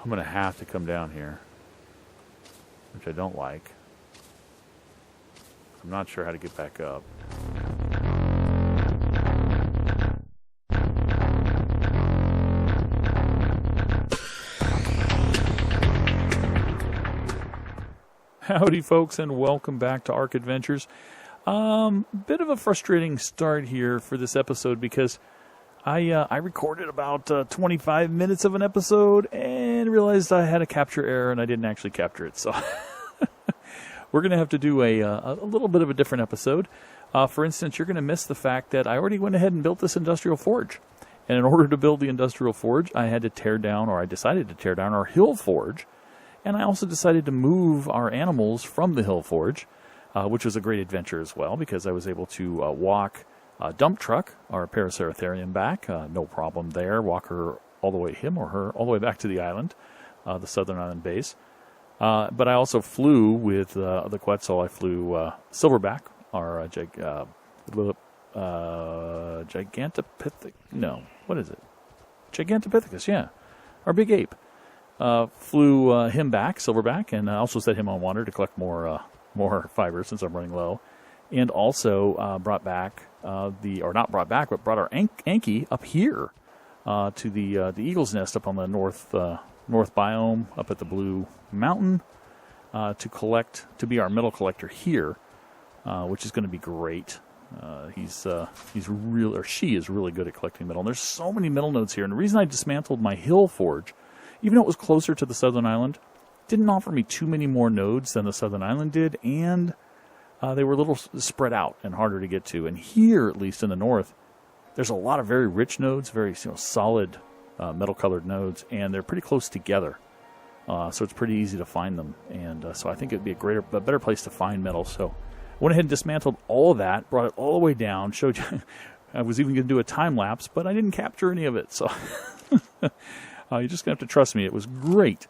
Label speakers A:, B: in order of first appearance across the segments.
A: I'm going to have to come down here, which I don't like. I'm not sure how to get back up. Howdy, folks, and welcome back to ARK Adventures. Bit of a frustrating start here for this episode because I recorded about 25 minutes of an episode and realized I had a capture error and I didn't actually capture it. So we're going to have to do a little bit of a different episode. For instance, you're going to miss the fact that I already went ahead and built this industrial forge. And in order to build the industrial forge, I had to tear down, or I decided to tear down our hill forge. And I also decided to move our animals from the hill forge, which was a great adventure as well, because I was able to walk a dump truck, our Paraceratherium, back. No problem there. Walk her all the way, him or her, all the way back to the island, the southern island base. But I also flew with the Quetzal. I flew Silverback, our Gigantopithecus. No, what is it? Gigantopithecus, yeah. Our big ape. Flew him back, Silverback, and also set him on water to collect more fiber since I'm running low. And also brought our Anki up here to the Eagle's Nest up on the north biome up at the Blue Mountain to be our metal collector here, which is going to be great. She is really good at collecting metal. And there's so many metal nodes here. And the reason I dismantled my hill forge, even though it was closer to the southern island, didn't offer me too many more nodes than the southern island did, and they were a little spread out and harder to get to. And here, at least in the north, there's a lot of very rich nodes, very solid metal-colored nodes, and they're pretty close together. So it's pretty easy to find them. And so I think it'd be a better place to find metal. So I went ahead and dismantled all of that, brought it all the way down, showed you. I was even going to do a time-lapse, but I didn't capture any of it. So you're just going to have to trust me. It was great.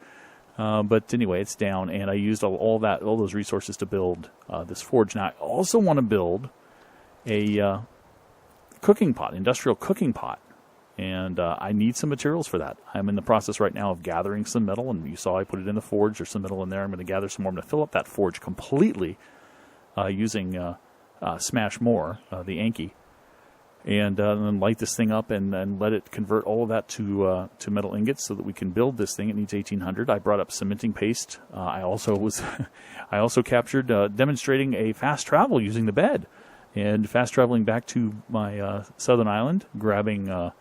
A: But anyway, it's down, and I used all those resources to build this forge. Now, I also want to build a cooking pot, industrial cooking pot, and I need some materials for that. I'm in the process right now of gathering some metal, and you saw I put it in the forge. There's some metal in there. I'm going to gather some more. I'm going to fill up that forge completely using Smash More, the Anki, and then light this thing up and let it convert all of that to metal ingots so that we can build this thing. It needs 1,800. I brought up cementing paste. I also captured demonstrating a fast travel using the bed, and fast traveling back to my southern island, grabbing a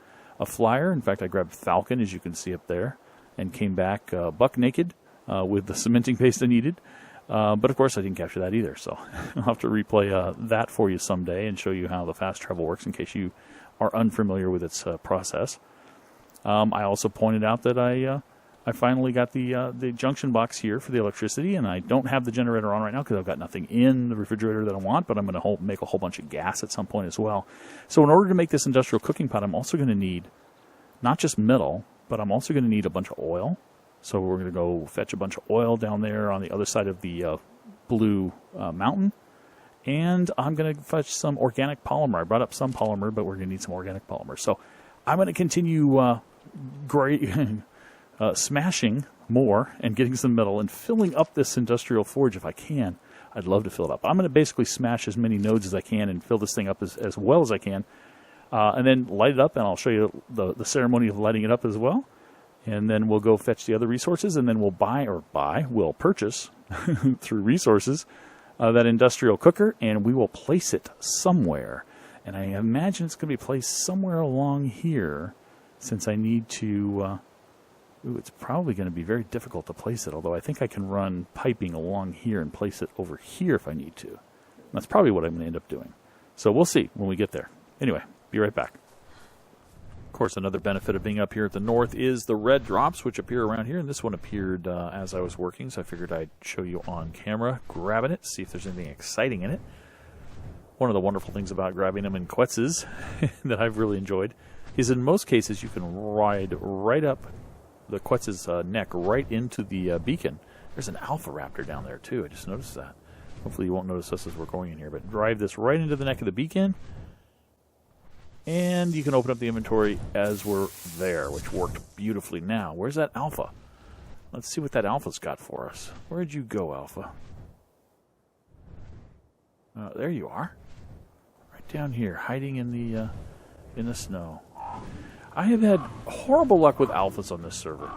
A: flyer. In fact, I grabbed Falcon, as you can see up there, and came back buck naked with the cementing paste I needed. But of course, I didn't capture that either, so I'll have to replay that for you someday and show you how the fast travel works in case you are unfamiliar with its process. I also pointed out that I finally got the junction box here for the electricity, and I don't have the generator on right now because I've got nothing in the refrigerator that I want, but I'm going to make a whole bunch of gas at some point as well. So in order to make this industrial cooking pot, I'm also going to need not just metal, but I'm also going to need a bunch of oil. So we're going to go fetch a bunch of oil down there on the other side of the Blue Mountain. And I'm going to fetch some organic polymer. I brought up some polymer, but we're going to need some organic polymer. So I'm going to continue smashing more and getting some metal and filling up this industrial forge if I can. I'd love to fill it up. I'm going to basically smash as many nodes as I can and fill this thing up as well as I can. And then light it up, and I'll show you the ceremony of lighting it up as well. And then we'll go fetch the other resources, and then we'll purchase through resources that industrial cooker, and we will place it somewhere. And I imagine it's going to be placed somewhere along here, since I need to... it's probably going to be very difficult to place it, although I think I can run piping along here and place it over here if I need to. That's probably what I'm going to end up doing. So we'll see when we get there. Anyway, be right back. Of course, another benefit of being up here at the north is the red drops, which appear around here. And this one appeared as I was working, so I figured I'd show you on camera, grabbing it, see if there's anything exciting in it. One of the wonderful things about grabbing them in Quetzes that I've really enjoyed is in most cases you can ride right up the Quetz's neck right into the beacon. There's an alpha raptor down there, too. I just noticed that. Hopefully you won't notice us as we're going in here, but drive this right into the neck of the beacon. And you can open up the inventory as we're there, which worked beautifully. Now, where's that alpha? Let's see what that Alpha's got for us. Where'd you go, Alpha? There you are. Right down here, hiding in the snow. I have had horrible luck with Alphas on this server.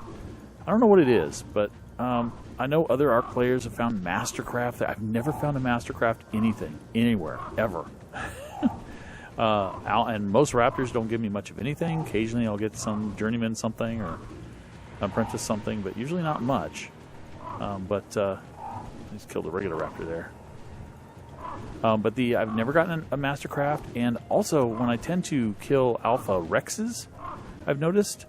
A: I don't know what it is, but I know other ARK players have found Mastercraft. I've never found a Mastercraft anything, anywhere, ever. And most Raptors don't give me much of anything. Occasionally I'll get some Journeyman something or Apprentice something, but usually not much. He's killed a regular Raptor there. I've never gotten a Mastercraft, and also when I tend to kill Alpha Rexes, I've noticed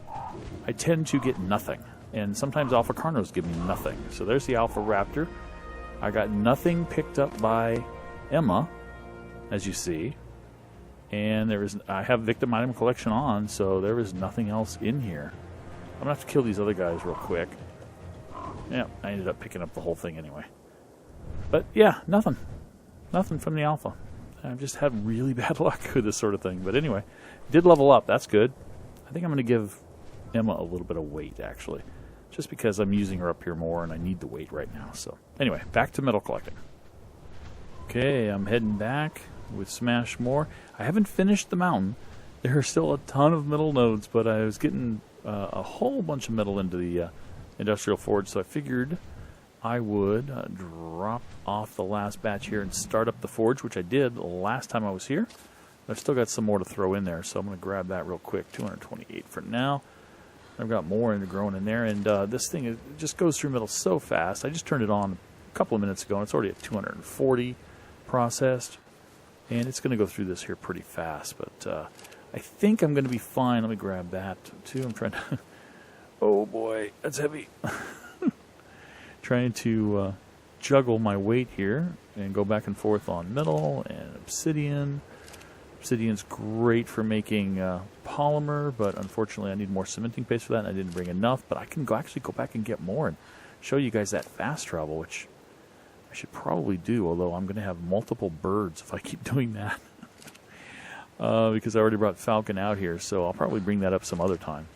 A: I tend to get nothing. And sometimes Alpha Carnos give me nothing. So there's the Alpha Raptor. I got nothing picked up by Emma, as you see. And I have Victim Item Collection on, so there is nothing else in here. I'm going to have to kill these other guys real quick. Yeah, I ended up picking up the whole thing anyway. But yeah, nothing. Nothing from the Alpha. I've just had really bad luck with this sort of thing. But anyway, did level up. That's good. I think I'm going to give Emma a little bit of weight, actually. Just because I'm using her up here more and I need the weight right now. So anyway, back to metal collecting. Okay, I'm heading back with Smash more. I haven't finished the mountain. There are still a ton of metal nodes, but I was getting a whole bunch of metal into the industrial forge, so I figured I would drop off the last batch here and start up the forge, which I did the last time I was here. I've still got some more to throw in there, so I'm going to grab that real quick. 228 for now. I've got more growing in there, and this thing it just goes through metal so fast. I just turned it on a couple of minutes ago, and it's already at 240 processed, and it's going to go through this here pretty fast, but I think I'm going to be fine. Let me grab that, too. I'm trying to... Oh, boy, that's heavy. Trying to juggle my weight here and go back and forth on metal and obsidian. Obsidian's great for making polymer, but unfortunately I need more cementing paste for that, and I didn't bring enough. But I can actually go back and get more and show you guys that fast travel, which I should probably do, although I'm going to have multiple birds if I keep doing that. Because I already brought Falcon out here, so I'll probably bring that up some other time.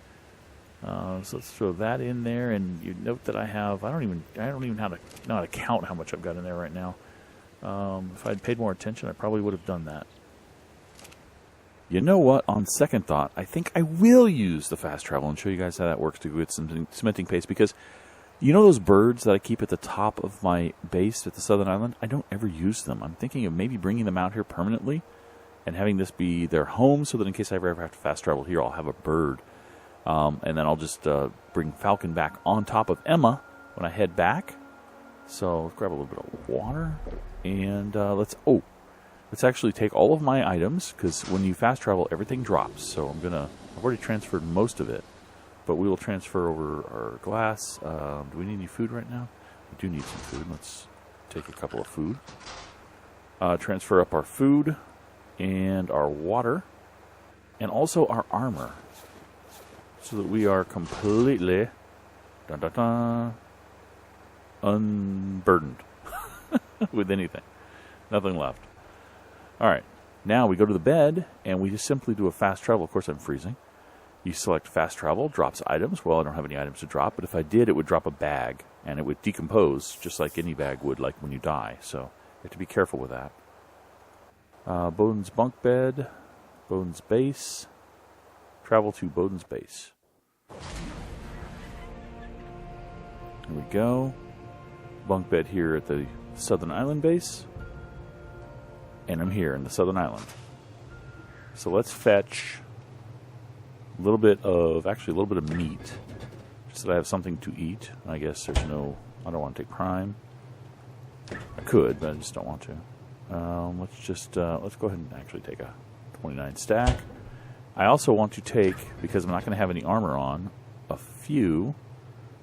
A: So let's throw that in there, and you note that I don't even know how to count how much I've got in there right now. If I'd paid more attention, I probably would have done that. You know what? On second thought, I think I will use the fast travel and show you guys how that works to get some cementing paste, because you know those birds that I keep at the top of my base at the southern island? I don't ever use them. I'm thinking of maybe bringing them out here permanently and having this be their home, so that in case I ever have to fast travel here, I'll have a bird. And then I'll just bring Falcon back on top of Emma when I head back. So let's grab a little bit of water, and let's actually take all of my items, because when you fast travel, everything drops. So I've already transferred most of it, but we will transfer over our glass. Do we need any food right now? We do need some food. Let's take a couple of food. Transfer up our food and our water, and also our armor, so that we are completely unburdened with anything. Nothing left. All right, now we go to the bed, and we just simply do a fast travel. Of course, I'm freezing. You select fast travel, drops items. Well, I don't have any items to drop, but if I did, it would drop a bag, and it would decompose just like any bag would, like when you die. So you have to be careful with that. Bowden's bunk bed, Bowden's base. Travel to Bowden's base. There we go. Bunk bed here at the Southern Island base. And I'm here in the Southern Island. So let's fetch a little bit of meat, just so that I have something to eat. I guess I don't want to take prime. I could, but I just don't want to. Let's go ahead and actually take a 29 stack. I also want to take, because I'm not going to have any armor on, a few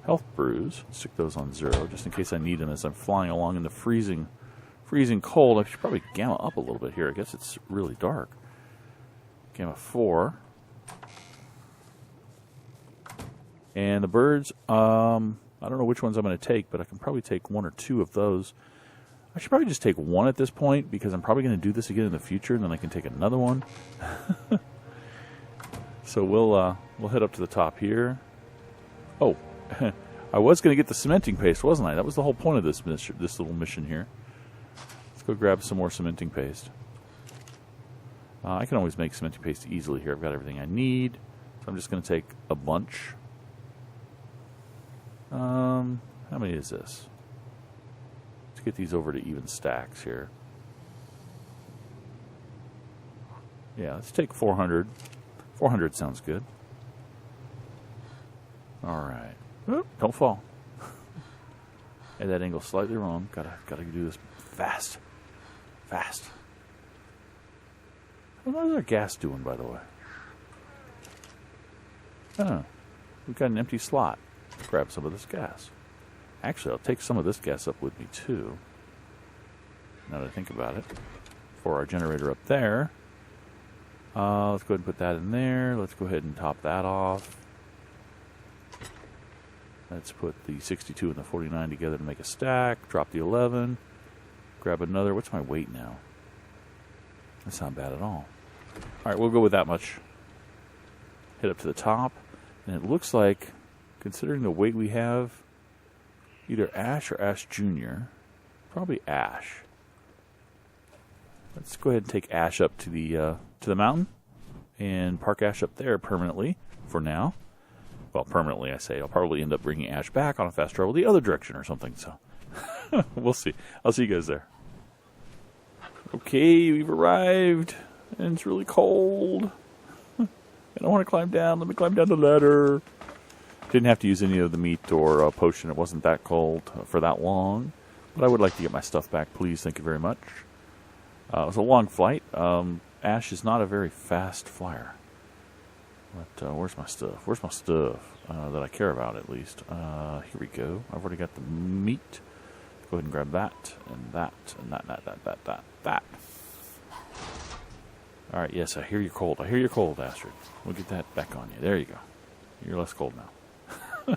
A: health brews. Stick those on 0, just in case I need them as I'm flying along in the freezing cold. I should probably gamma up a little bit here. I guess it's really dark. Gamma 4. And the birds, I don't know which ones I'm going to take, but I can probably take 1 or 2 of those. I should probably just take 1 at this point, because I'm probably going to do this again in the future, and then I can take another one. So we'll head up to the top here. Oh, I was going to get the cementing paste, wasn't I? That was the whole point of this little mission here. Let's go grab some more cementing paste. I can always make cementing paste easily here. I've got everything I need. So I'm just going to take a bunch. How many is this? Let's get these over to even stacks here. Yeah, let's take 400. 400 sounds good. All right. Oop, don't fall. Hey, that angle's slightly wrong. Gotta do this fast. Fast. How's our gas doing, by the way? Oh, we've got an empty slot. Let's grab some of this gas. Actually, I'll take some of this gas up with me, too. Now that I think about it. For our generator up there. Let's go ahead and put that in there. Let's go ahead and top that off. Let's put the 62 and the 49 together to make a stack. Drop the 11. Grab another. What's my weight now? That's not bad at all. All right, we'll go with that much. Hit up to the top. And it looks like, considering the weight we have, either Ash or Ash Jr. Probably Ash. Let's go ahead and take Ash up to the mountain and park Ash up there permanently for now. Well, permanently, I say. I'll probably end up bringing Ash back on a fast travel the other direction or something, so we'll see. I'll see you guys there. Okay, we've arrived, and it's really cold. I don't want to climb down. Let me climb down the ladder. Didn't have to use any of the meat or potion. It wasn't that cold for that long, but I would like to get my stuff back, please. Thank you very much. It was a long flight. Ash is not a very fast flyer. But where's my stuff? Where's my stuff that I care about, at least? Here we go. I've already got the meat. Go ahead and grab that, and that, and that. All right, yes, I hear you're cold. I hear you're cold, Astrid. We'll get that back on you. There you go. You're less cold now.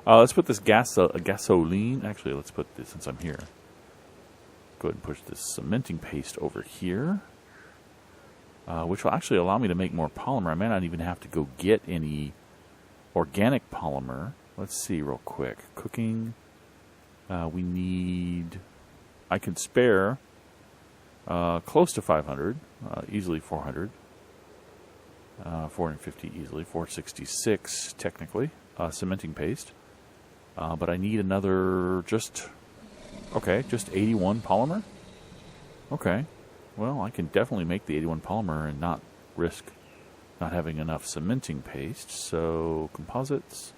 A: Let's put this gasoline. Actually, let's put this, since I'm here. Go ahead and push this cementing paste over here. Which will actually allow me to make more polymer. I may not even have to go get any organic polymer. Let's see real quick. Cooking. We need... I can spare close to 500. Easily 400. 450 easily. 466 technically. Cementing paste. But I need another just 81 polymer. Okay. Well, I can definitely make the 81 polymer and not risk not having enough cementing paste. So, composites.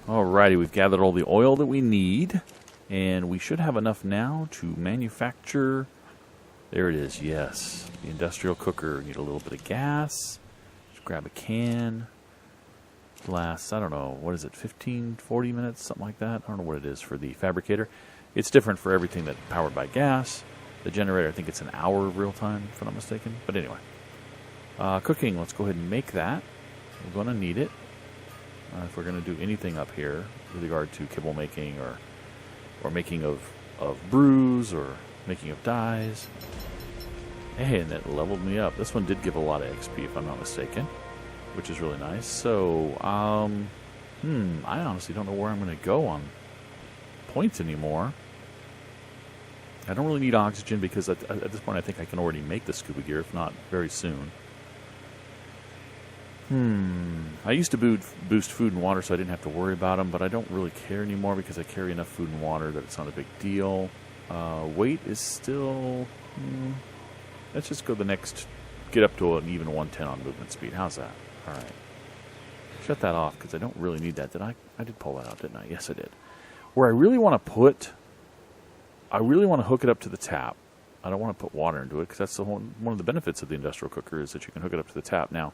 A: Alrighty, we've gathered all the oil that we need. And we should have enough now to manufacture... There it is, yes. The industrial cooker. Need a little bit of gas. Just grab a can. Lasts, I don't know, what is it, 15, 40 minutes? Something like that. I don't know what it is for the fabricator. It's different for everything that's powered by gas. The generator, I think it's an hour of real time, if I'm not mistaken. But anyway. Cooking, let's go ahead and make that. We're going to need it. If we're going to do anything up here with regard to kibble making or making of brews or making of dyes. Hey, and that leveled me up. This one did give a lot of XP, if I'm not mistaken, which is really nice. So, I honestly don't know where I'm going to go on points anymore. I don't really need oxygen because at this point I think I can already make the scuba gear, if not very soon. I used to boost food and water so I didn't have to worry about them, but I don't really care anymore because I carry enough food and water that it's not a big deal. Weight is still... let's just go get up to an even 110 on movement speed. How's that? All right. Shut that off because I don't really need that. I did pull that out, didn't I? Yes, I did. Where I really want to hook it up to the tap. I don't want to put water into it because that's one of the benefits of the industrial cooker is that you can hook it up to the tap. Now,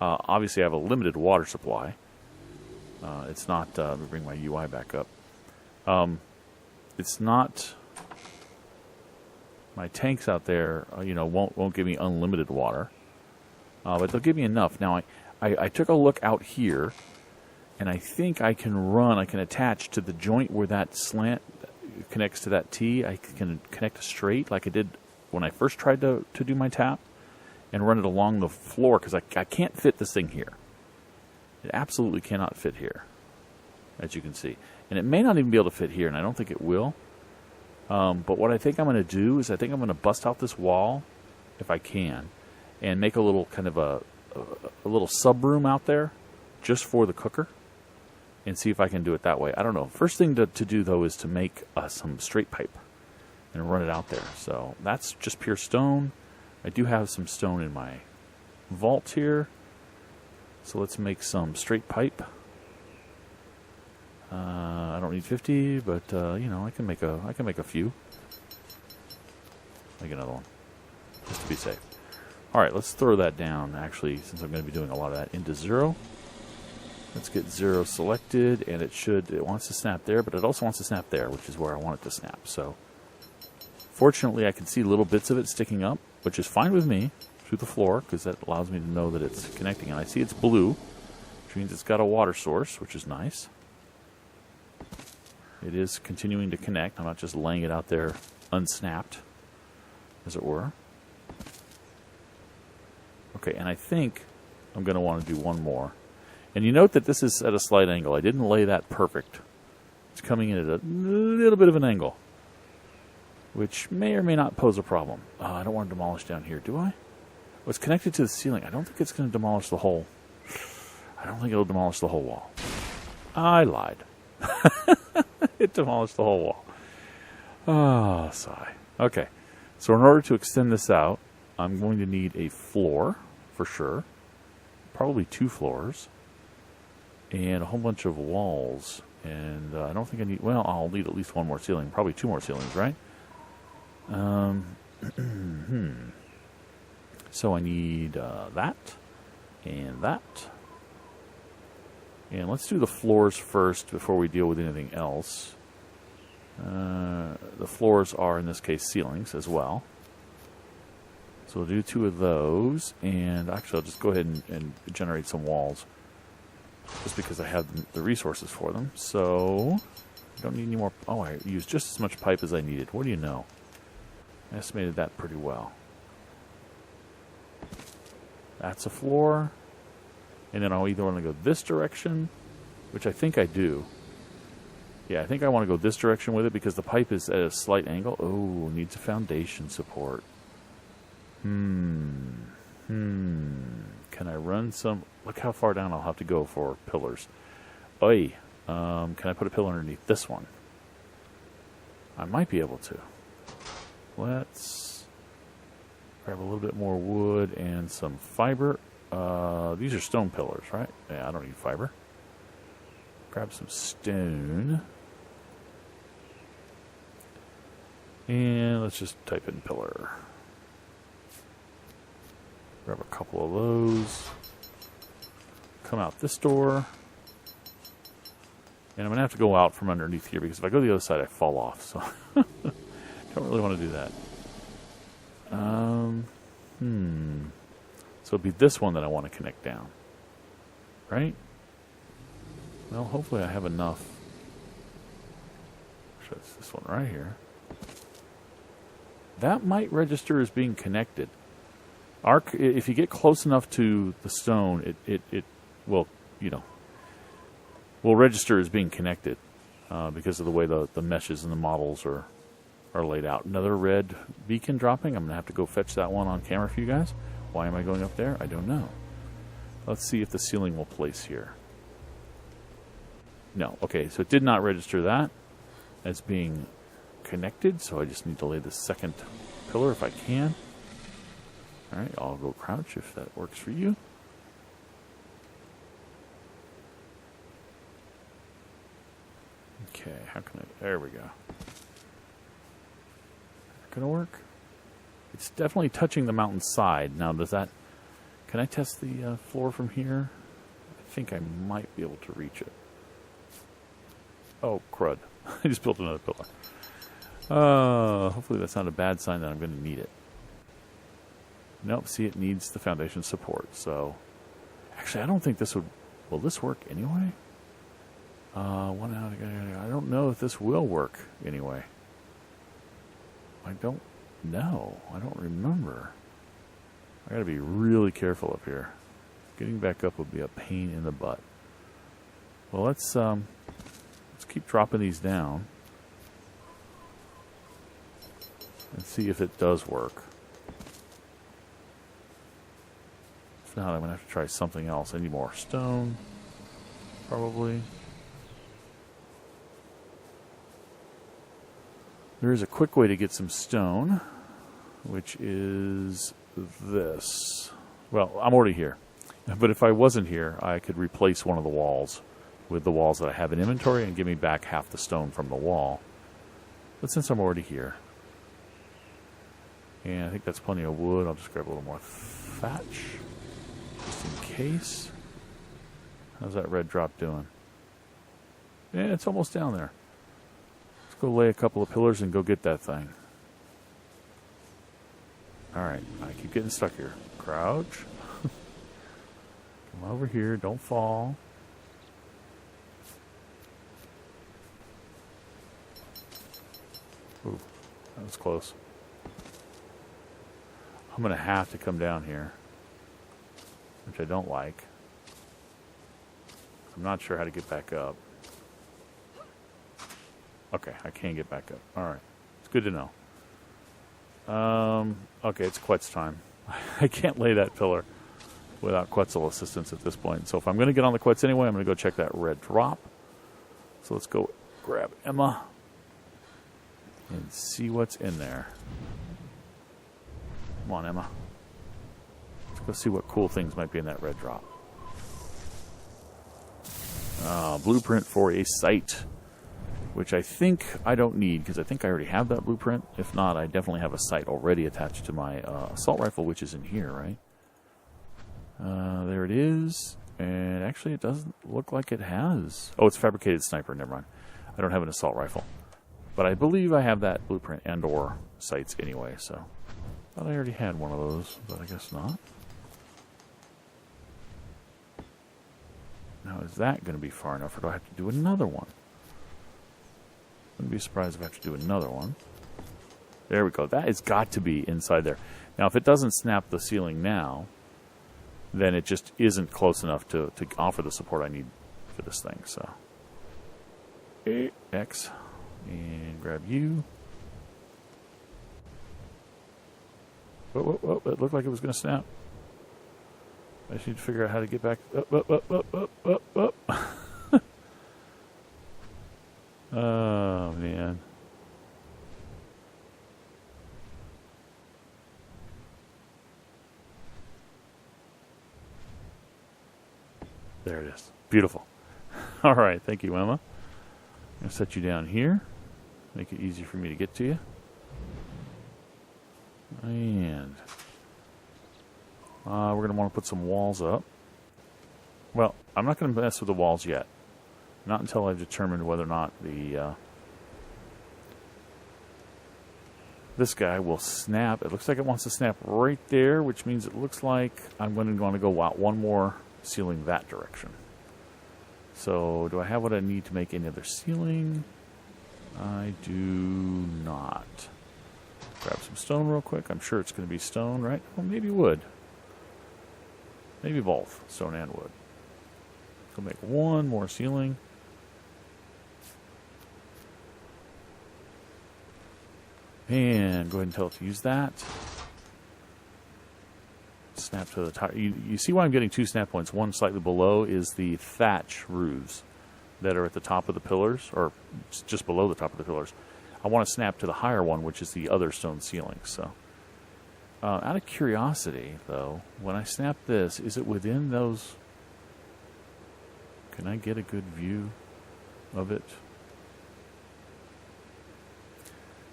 A: obviously I have a limited water supply. It's not, let me bring my UI back up. It's not, my tanks out there, won't give me unlimited water. But they'll give me enough. Now, I took a look out here, and I think I can attach to the joint where that slant connects to that T. I can connect a straight like I did when I first tried to do my tap and run it along the floor because I can't fit this thing here. It absolutely cannot fit here. as you can see. And it may not even be able to fit here, and I don't think it will. But what I think I'm going to do is I think I'm going to bust out this wall, if I can, and make a little kind of a little sub room out there just for the cooker and see if I can do it that way. I don't know. First thing to do, though, is to make some straight pipe and run it out there. So that's just pure stone. I do have some stone in my vault here. So let's make some straight pipe. I don't need 50, but you know, I can make a few. Make another one, just to be safe. All right, let's throw that down. Actually, since I'm going to be doing a lot of that, into 0. Let's get 0 selected, and it wants to snap there, but it also wants to snap there, which is where I want it to snap. So, fortunately, I can see little bits of it sticking up, which is fine with me through the floor because that allows me to know that it's connecting. And I see it's blue, which means it's got a water source, which is nice. It is continuing to connect. I'm not just laying it out there unsnapped, as it were. Okay, and I think I'm going to want to do one more. And you note that this is at a slight angle. I didn't lay that perfect. It's coming in at a little bit of an angle, which may or may not pose a problem. I don't want to demolish down here, do I? Well, it's connected to the ceiling. I don't think it's going to demolish the whole... I don't think it'll demolish the whole wall. I lied. It demolished the whole wall. Oh, sigh. Okay, so in order to extend this out, I'm going to need a floor, for sure. Probably 2 floors. And a whole bunch of walls. And I don't think I need... Well, I'll need at least 1 more ceiling. Probably 2 more ceilings, right? So I need that. And that. And let's do the floors first before we deal with anything else. The floors are, in this case, ceilings as well. So we'll do 2 of those. And actually, I'll just go ahead and generate some walls. Just because I have the resources for them. So, I don't need any more... Oh, I used just as much pipe as I needed. What do you know? I estimated that pretty well. That's a floor. And then I'll either want to go this direction, which I think I do. Yeah, I think I want to go this direction with it because the pipe is at a slight angle. Oh, needs a foundation support. Can I run some... Look how far down I'll have to go for pillars. Oi, can I put a pillar underneath this one? I might be able to. Let's grab a little bit more wood and some fiber. These are stone pillars, right? Yeah, I don't need fiber. Grab some stone. And let's just type in pillar. Grab a couple of those. Come out this door. And I'm going to have to go out from underneath here because if I go to the other side, I fall off. So, don't really want to do that. So it'd be this one that I want to connect down. Right? Well, hopefully I have enough. Actually, it's this one right here. That might register as being connected. ARK, if you get close enough to the stone, it will, you know, will register as being connected because of the way the meshes and the models are laid out. Another red beacon dropping. I'm going to have to go fetch that one on camera for you guys. Why am I going up there? I don't know. Let's see if the ceiling will place here. No. Okay, so it did not register that as being connected, so I just need to lay the second pillar if I can. Alright, I'll go crouch if that works for you. Okay, how can I... There we go. Gonna work? It's definitely touching the mountain side. Now, does that... Can I test the floor from here? I think I might be able to reach it. Oh, crud. I just built another pillar. Hopefully that's not a bad sign that I'm going to need it. Nope, see, it needs the foundation support. So, actually, I don't think this would... Will this work anyway? One out. I don't know if this will work anyway. I don't know. I don't remember. I gotta be really careful up here. Getting back up would be a pain in the butt. Well, let's keep dropping these down and see if it does work. If not, I'm going to have to try something else. I need more stone, probably. There is a quick way to get some stone, which is this. Well, I'm already here. But if I wasn't here, I could replace one of the walls with the walls that I have in inventory and give me back half the stone from the wall. But since I'm already here, and I think that's plenty of wood, I'll just grab a little more thatch, just in case. How's that red drop doing? Yeah, it's almost down there. Let's go lay a couple of pillars and go get that thing. Alright, I keep getting stuck here. Crouch. Come over here, don't fall. Ooh, that was close. I'm going to have to come down here, which I don't like. I'm not sure how to get back up. Okay, I can get back up. Alright, it's good to know. Okay, it's Quetz's time. I can't lay that pillar without Quetzal assistance at this point. So if I'm going to get on the Quetz anyway, I'm going to go check that red drop. So let's go grab Emma and see what's in there. Come on, Emma. Let's go see what cool things might be in that red drop. Blueprint for a site, which I think I don't need because I think I already have that blueprint. If not, I definitely have a sight already attached to my assault rifle, which is in here, right? There it is. And actually, it doesn't look like it has. Oh, it's fabricated sniper. Never mind. I don't have an assault rifle. But I believe I have that blueprint and or sights anyway, so. Thought I already had one of those, but I guess not. Now, is that going to be far enough, or do I have to do another one? Wouldn't be surprised if I have to do another one. There we go. That has got to be inside there. Now, if it doesn't snap the ceiling now, then it just isn't close enough to offer the support I need for this thing. So, X, and grab you. Oh, it looked like it was going to snap. I just need to figure out how to get back up. Oh, man. There it is. Beautiful. All right. Thank you, Emma. I'm going to set you down here. Make it easy for me to get to you. And we're going to want to put some walls up. Well, I'm not going to mess with the walls yet. Not until I've determined whether or not the this guy will snap. It looks like it wants to snap right there, which means it looks like I'm going to want to go out one more ceiling that direction. So, do I have what I need to make any other ceiling? I do not. Grab some stone real quick. I'm sure it's going to be stone, right? Well, maybe wood. Maybe both, stone and wood. Go make one more ceiling. And go ahead and tell it to use that. Snap to the top. You see why I'm getting two snap points. One slightly below is the thatch roofs that are at the top of the pillars, or just below the top of the pillars. I want to snap to the higher one, which is the other stone ceiling. So, out of curiosity, though, when I snap this, is it within those? Can I get a good view of it?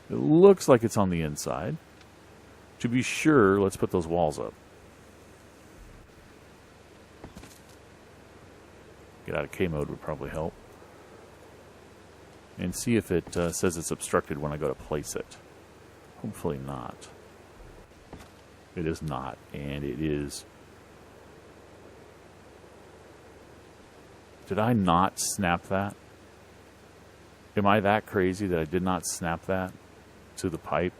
A: It looks like it's on the inside. To be sure, let's put those walls up. Get out of K mode would probably help. And see if it says it's obstructed when I go to place it. Hopefully not. It is not, and it is... Did I not snap that? Am I that crazy that I did not snap that to the pipe?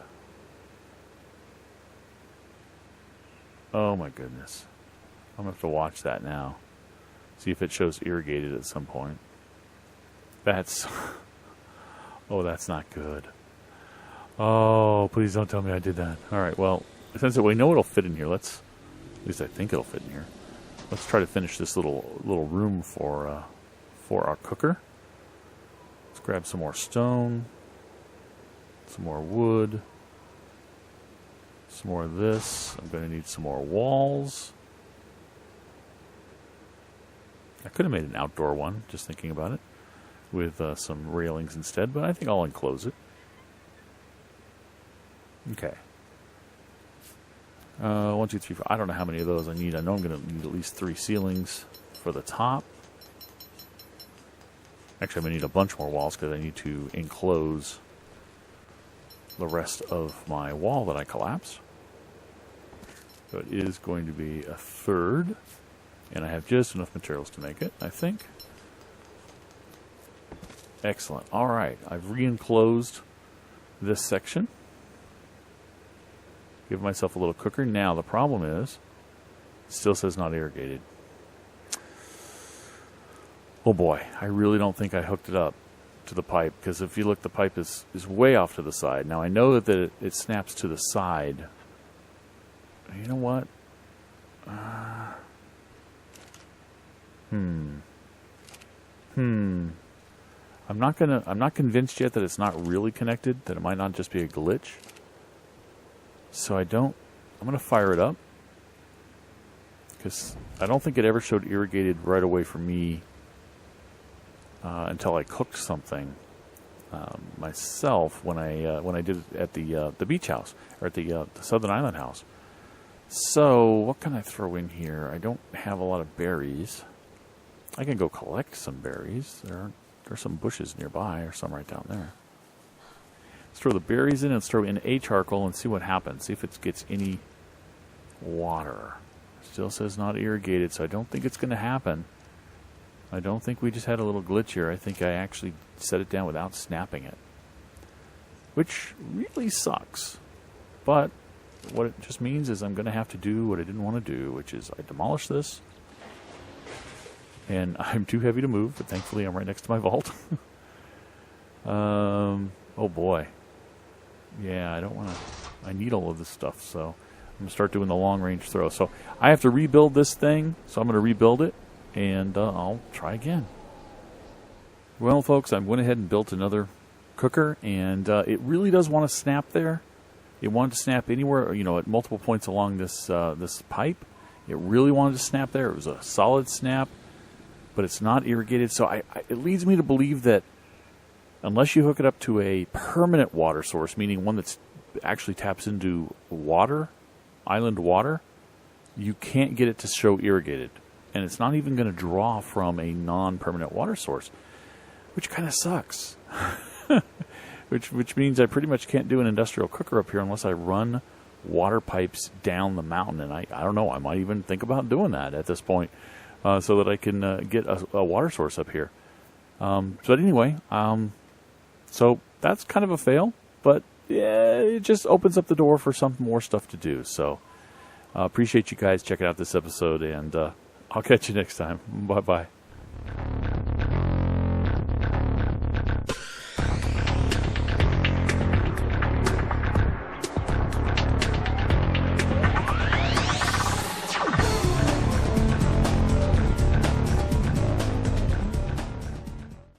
A: Oh my goodness. I'm going to have to watch that now. See if it shows irrigated at some point. That's Oh, that's not good. Oh, please don't tell me I did that. All right, well, since we know it'll fit in here, at least I think it'll fit in here. Let's try to finish this little room for our cooker. Let's grab some more stone, some more wood, some more of this. I'm going to need some more walls. I could have made an outdoor one, just thinking about it, with some railings instead, but I think I'll enclose it. Okay. 1, 2, 3, 4. I don't know how many of those I need. I know I'm going to need at least 3 ceilings for the top. Actually, I'm going to need a bunch more walls because I need to enclose the rest of my wall that I collapsed. So it is going to be a third. And I have just enough materials to make it, I think. Excellent. All right. I've re-enclosed this section. Give myself a little cooker. Now, the problem is, it still says not irrigated. Oh boy, I really don't think I hooked it up to the pipe, because if you look, the pipe is way off to the side. Now, I know that it snaps to the side. You know what? I'm not convinced yet that it's not really connected, that it might not just be a glitch. So I'm going to fire it up, because I don't think it ever showed irrigated right away for me until I cooked something myself when I did it at the beach house, or at the Southern Island house. So what can I throw in here? I don't have a lot of berries. I can go collect some berries. There's some bushes nearby, or some right down there. Let's throw the berries in and let's throw in a charcoal and see what happens. See if it gets any water. Still says not irrigated, so I don't think it's going to happen. I don't think we just had a little glitch here. I think I actually set it down without snapping it, which really sucks. But what it just means is I'm going to have to do what I didn't want to do, which is I demolish this. And I'm too heavy to move, but thankfully I'm right next to my vault. Oh boy. Yeah, I don't want to... I need all of this stuff, so I'm going to start doing the long-range throw. So I have to rebuild this thing, so I'm going to rebuild it, and I'll try again. Well, folks, I went ahead and built another cooker, and it really does want to snap there. It wanted to snap anywhere, at multiple points along this pipe. It really wanted to snap there. It was a solid snap, but it's not irrigated. So it leads me to believe that unless you hook it up to a permanent water source, meaning one that's actually taps into water, island water, you can't get it to show irrigated. And it's not even going to draw from a non-permanent water source, which kind of sucks. which means I pretty much can't do an industrial cooker up here unless I run water pipes down the mountain. And I don't know, I might even think about doing that at this point, so that I can get a water source up here. But anyway, so that's kind of a fail, but yeah, it just opens up the door for some more stuff to do. So appreciate you guys checking out this episode, and I'll catch you next time. Bye-bye.